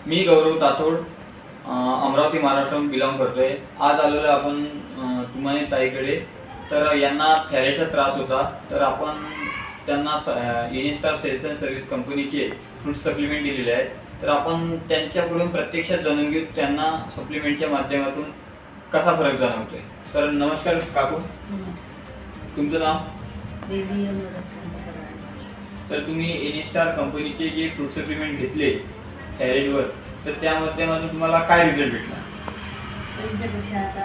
मी गौरव तातोड अमरावती महाराष्ट्रातून बिलॉंग करतोय। आज आलेलो आपण तुम्हाने ताईकडे। तर यांना थायरॉइडचा त्रास होता, तर आपण त्यांना इनिस्टार सेल्स अँड सर्व्हिस कंपनीचे फ्रूट सप्लिमेंट दिलेले आहेत। तर आपण त्यांच्याकडून प्रत्यक्षात जाणून घेऊ त्यांना सप्लिमेंटच्या माध्यमातून कसा फरक जाणवतोय। तर नमस्कार काकू, तुमचं नाव? तर तुम्ही इनिस्टार कंपनीचे जे फ्रूट सप्लिमेंट घेतले थायरॉइडवर, तर त्या माध्यमातून तुम्हाला काय रिझल्ट भेटला? त्यांच्यापेक्षा आता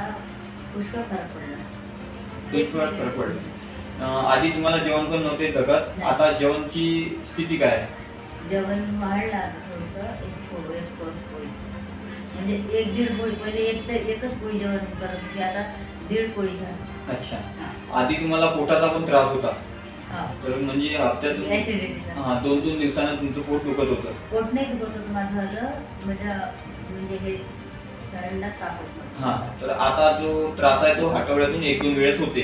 पुष्कळ फरक पडला। एक फरक पडला। आधी तुम्हाला जेवण पण नव्हते धकत, आता जेवणची स्थिती काय आहे? जेवण वाढलं आता थोडंसं, एक पोळी म्हणजे 1-1.5 पोळी, पहिले एकच पोळी जेवण करत होती, आता 1.5 पोळी झाली। अच्छा, आधी तुम्हाला पोटाचा पण त्रास होता? तर म्हणजे हप्त्यातून ऍसिडिटीचा 2-2 दिवसांना तुमचं पोट दुखत होतं? पोट नाही दुखत होतं माझं, म्हणजे हे संडास साफ होत तर आता जो त्रास आहे तो आठवड्यातून 1-2 वेळेस होते,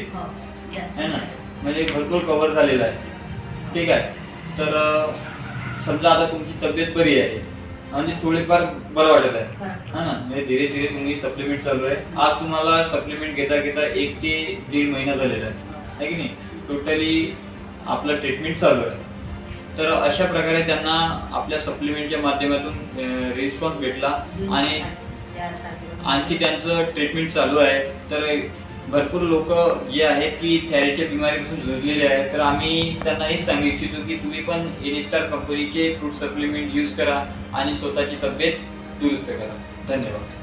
है ना? म्हणजे भरपूर कव्हर झालेला आहे। ठीक आहे, तर समजा आता तुमची तब्येत बरी आहे, म्हणजे थोडीफार बरं वाटत आहे, हा ना? म्हणजे धीरे धीरे तुम्ही सप्लिमेंट चालू आहे। आज तुम्हाला सप्लिमेंट घेता घेता 1 ते 1.5 महिना झालेला आहे की नाही? टोटली आपलं ट्रीटमेंट चालू आहे। तर अशा प्रकारे त्यांना आपल्या सप्लिमेंटच्या माध्यमातून रिस्पॉन्स भेटला आणि आणखी त्यांचं ट्रीटमेंट चालू आहे। तर भरपूर लोक जे आहेत की थायरॉइडच्या बिमारीपासून झुजलेले आहेत, तर आम्ही त्यांना हेच सांगू इच्छितो की तुम्ही पण इनिस्टार कंपनीचे फ्रूट सप्लिमेंट यूज करा आणि स्वतःची तब्येत दुरुस्त करा। धन्यवाद।